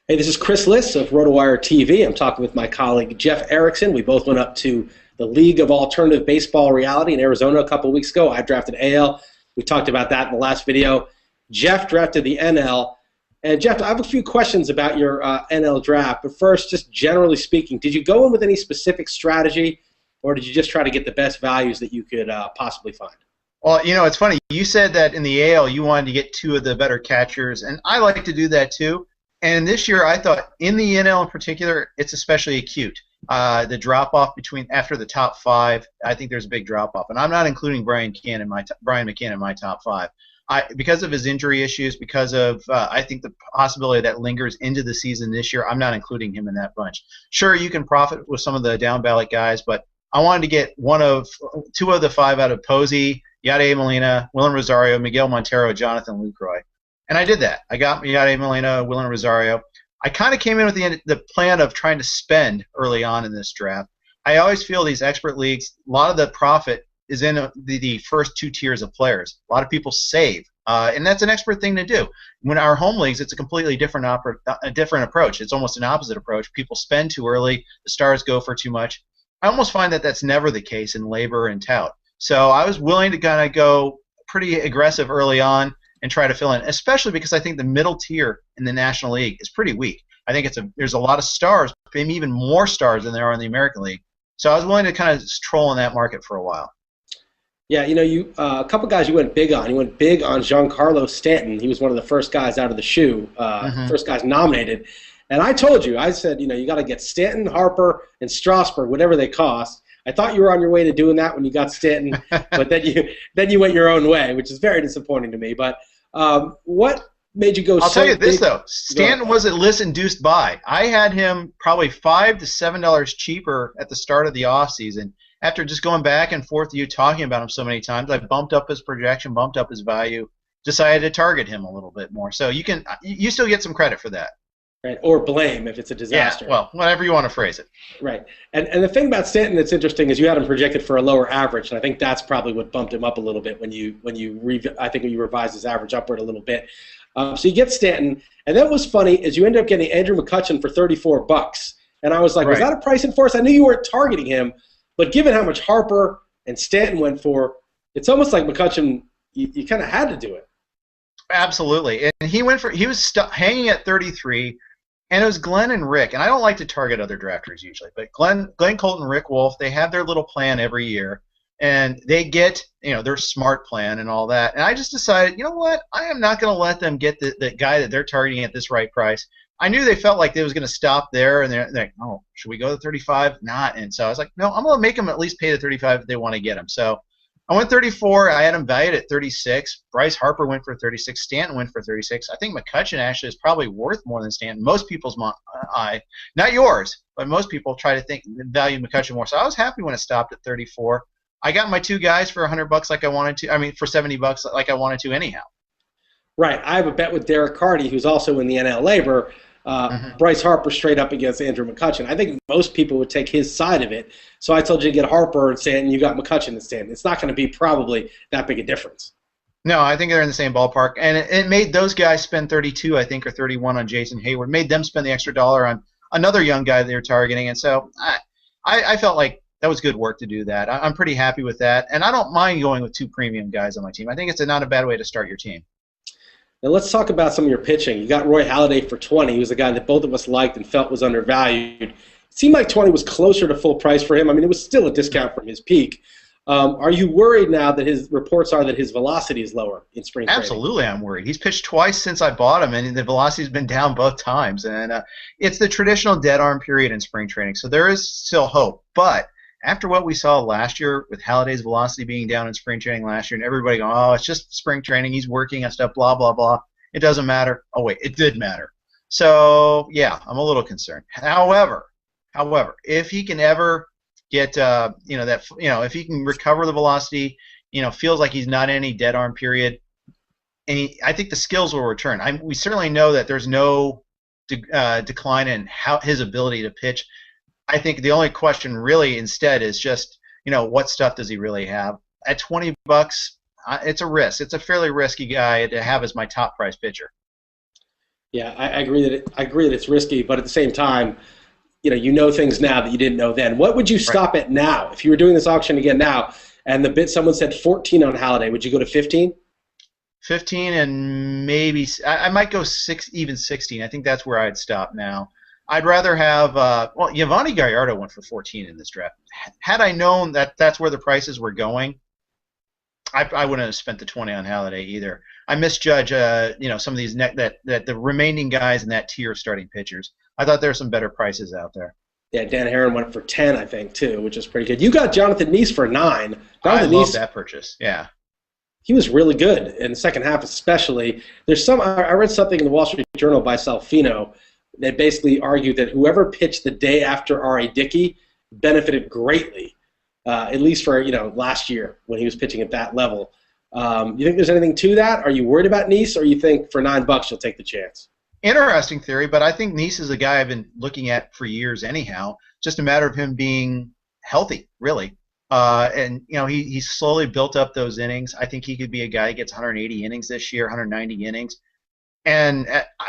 Hey, this is Chris Liss of RotoWire TV. I'm talking with my colleague Jeff Erickson. We both went up to the League of Alternative Baseball Reality in Arizona a couple of weeks ago. I drafted AL. We talked about that in the last video. Jeff drafted the NL. And Jeff, I have a few questions about your NL draft. But first, just generally speaking, did you go in with any specific strategy, or did you just try to get the best values that you could possibly find? Well, you know, it's funny. You said that in the AL you wanted to get two of the better catchers, and I like to do that too. And this year, I thought in the NL in particular, it's especially acute. The drop-off after the top five, I think there's a big drop-off. And I'm not including Brian McCann in my top five. Because of his injury issues, because of, I think, the possibility that lingers into the season this year, I'm not including him in that bunch. Sure, you can profit with some of the down-ballot guys, but I wanted to get two of the five out of Posey, Yadier Molina, Willen Rosario, Miguel Montero, Jonathan Lucroy. And I did that. I got Yadier Molina, Willen Rosario. I kind of came in with the plan of trying to spend early on in this draft. I always feel these expert leagues, a lot of the profit is in the first two tiers of players. A lot of people save, and that's an expert thing to do. When our home leagues, it's a completely different approach. It's almost an opposite approach. People spend too early. The stars go for too much. I almost find that that's never the case in LABR and tout. So I was willing to kind of go pretty aggressive early on and try to fill in, especially because I think the middle tier in the National League is pretty weak. I think there's a lot of stars, maybe even more stars than there are in the American League. So I was willing to kind of troll in that market for a while. Yeah, you know, a couple guys you went big on. You went big on Giancarlo Stanton. He was one of the first guys out of the shoe, first guys nominated. And I told you, I said, you know, you got to get Stanton, Harper, and Strasburg, whatever they cost. I thought you were on your way to doing that when you got Stanton, but then you went your own way, which is very disappointing to me. But what made you go? I'll tell you this though, Stanton was at Liss induced buy. I had him probably $5 to $7 cheaper at the start of the offseason. After just going back and forth to you talking about him so many times, I bumped up his projection, bumped up his value, decided to target him a little bit more. So you still get some credit for that. Right, or blame if it's a disaster. Yeah, well, whatever you want to phrase it. Right, and the thing about Stanton that's interesting is you had him projected for a lower average, and I think that's probably what bumped him up a little bit when you revised his average upward a little bit. So you get Stanton, and that was funny is you end up getting Andrew McCutchen for $34, and I was like, Was that a price enforce? I knew you weren't targeting him, but given how much Harper and Stanton went for, it's almost like McCutchen, you kind of had to do it. Absolutely, and he was hanging at 33. And it was Glenn and Rick, and I don't like to target other drafters usually, but Glenn Colton, Rick Wolf, they have their little plan every year, and they get, their smart plan and all that. And I just decided, you know what, I am not going to let them get the guy that they're targeting at this right price. I knew they felt like they was going to stop there, and they're like, oh, should we go to 35? Not. And so I was like, no, I'm going to make them at least pay the 35 if they want to get him. So I went 34. I had him valued at 36. Bryce Harper went for 36. Stanton went for 36. I think McCutchen actually is probably worth more than Stanton. Most people's eye, not yours, but most people try to value McCutchen more. So I was happy when it stopped at 34. I got my two guys for $100 like I wanted to. I mean, for $70 like I wanted to anyhow. Right. I have a bet with Derek Carty, who's also in the NL LABR. Bryce Harper straight up against Andrew McCutchen. I think most people would take his side of it. So I told you to get Harper and Stanton. You got McCutchen and Stanton. It's not going to be probably that big a difference. No, I think they're in the same ballpark. And it made those guys spend 32, I think, or 31 on Jason Hayward. Made them spend the extra dollar on another young guy they were targeting. And so I felt like that was good work to do that. I'm pretty happy with that. And I don't mind going with two premium guys on my team. I think it's not a bad way to start your team. Now let's talk about some of your pitching. You got Roy Halladay for 20. He was a guy that both of us liked and felt was undervalued. It seemed like 20 was closer to full price for him. I mean, it was still a discount from his peak. Are you worried now that his reports are that his velocity is lower in spring training? Absolutely, I'm worried. He's pitched twice since I bought him, and the velocity's been down both times. And it's the traditional dead arm period in spring training, so there is still hope. But after what we saw last year with Halladay's velocity being down in spring training last year and everybody going, oh, it's just spring training, he's working and stuff, blah, blah, blah, it doesn't matter. Oh, wait, it did matter. So, I'm a little concerned. However, if he can ever get, if he can recover the velocity, feels like he's not in any dead arm period, and I think the skills will return. We certainly know that there's no decline in his ability to pitch. I think the only question really instead is just, what stuff does he really have? At $20, it's a risk. It's a fairly risky guy to have as my top price pitcher. Yeah, I agree that it's risky, but at the same time, you know things now that you didn't know then. What would you stop at now if you were doing this auction again now, and the bid someone said 14 on Holiday? Would you go to 15? 15 and maybe I might go even 16. I think that's where I'd stop now. I'd rather have Yovani Gallardo went for 14 in this draft. Had I known that that's where the prices were going, I wouldn't have spent the 20 on Holiday either. I misjudge some of these that the remaining guys in that tier of starting pitchers. I thought there were some better prices out there. Yeah, Dan Herron went for 10, I think, too, which is pretty good. You got Jonathan Liss for 9. I love that purchase. Yeah. He was really good in the second half, especially. I read something in the Wall Street Journal by Salfino that basically argued that whoever pitched the day after R.A. Dickey benefited greatly, at least for last year when he was pitching at that level. You think there's anything to that? Are you worried about Liss, or you think for $9 you'll take the chance? Interesting theory, but I think Liss is a guy I've been looking at for years anyhow. Just a matter of him being healthy, really. And he slowly built up those innings. I think he could be a guy who gets 180 innings this year, 190 innings. And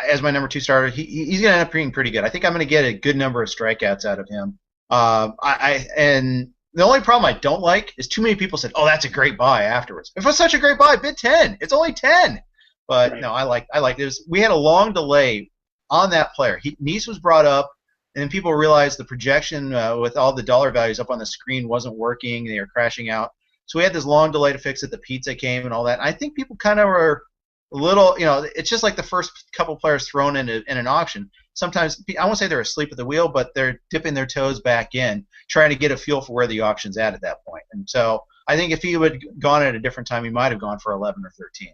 as my number 2 starter, he's going to end up being pretty good. I think I'm going to get a good number of strikeouts out of him. And the only problem I don't like is too many people said, "Oh, that's a great buy." Afterwards, if it's such a great buy, bid 10. It's only 10. But right. No, I like this. We had a long delay on that player. Liss was brought up, and then people realized the projection with all the dollar values up on the screen wasn't working. They were crashing out. So we had this long delay to fix it. The pizza came and all that. And I think people kind of were a little, it's just like the first couple players thrown in an auction. Sometimes, I won't say they're asleep at the wheel, but they're dipping their toes back in, trying to get a feel for where the auction's at that point. And so I think if he would have gone at a different time, he might have gone for 11 or 13.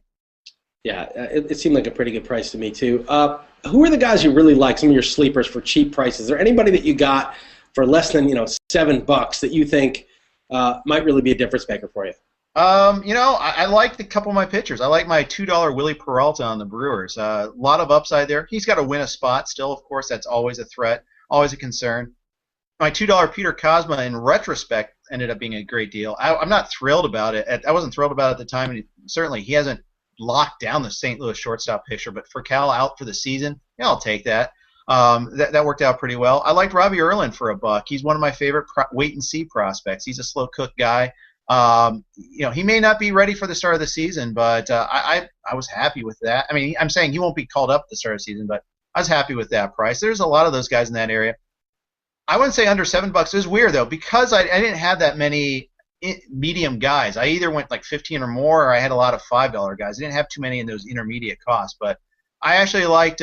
Yeah, it seemed like a pretty good price to me, too. Who are the guys you really like, some of your sleepers for cheap prices? Is there anybody that you got for less than $7 that you think might really be a difference maker for you? I like a couple of my pitchers. I like my $2 Willie Peralta on the Brewers. A lot of upside there. He's got to win a spot still, of course. That's always a threat, always a concern. My $2 Peter Cosma, in retrospect, ended up being a great deal. I'm not thrilled about it. I wasn't thrilled about it at the time, and certainly he hasn't locked down the St. Louis shortstop pitcher, but for Cal out for the season, yeah, I'll take that. That worked out pretty well. I liked Robbie Erlin for $1. He's one of my favorite wait-and-see prospects. He's a slow cook guy. He may not be ready for the start of the season, but I was happy with that. I mean, I'm saying he won't be called up at the start of the season, but I was happy with that price. There's a lot of those guys in that area. I wouldn't say under $7. It was weird, though, because I didn't have that many medium guys. I either went like 15 or more, or I had a lot of $5 guys. I didn't have too many in those intermediate costs, but I actually liked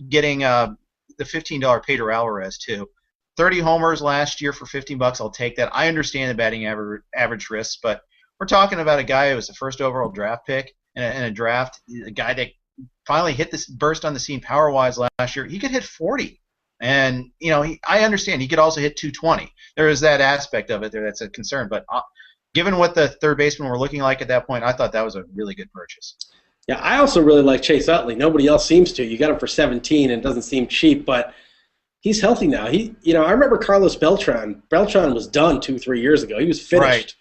getting the $15 Pedro Alvarez too. 30 homers last year for $15. I'll take that. I understand the batting average risks, but we're talking about a guy who was the first overall draft pick in a draft, a guy that finally hit this burst on the scene power-wise last year. He could hit 40. And, I understand he could also hit 220. There is that aspect of it there that's a concern. But given what the third baseman were looking like at that point, I thought that was a really good purchase. Yeah, I also really like Chase Utley. Nobody else seems to. You got him for 17, and it doesn't seem cheap, but he's healthy now. I remember Carlos Beltran. Beltran was done 2-3 years ago. He was finished.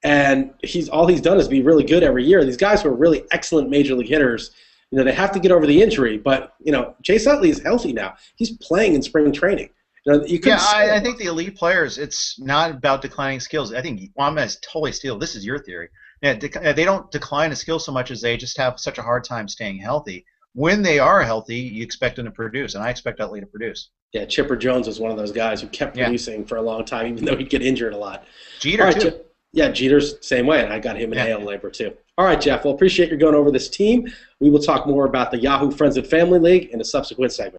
Right. And all he's done is be really good every year. These guys were really excellent major league hitters. They have to get over the injury, but Chase Utley is healthy now. He's playing in spring training. I think the elite players, it's not about declining skills. I think I'm going to totally steal. This is your theory. Yeah, they don't decline a skill so much as they just have such a hard time staying healthy. When they are healthy, you expect them to produce, and I expect Utley to produce. Yeah, Chipper Jones was one of those guys who kept producing for a long time, even though he'd get injured a lot. Jeter, too. Yeah, Jeter's same way, and I got him in AL labor too. All right, Jeff, well, appreciate you going over this team. We will talk more about the Yahoo Friends and Family League in a subsequent segment.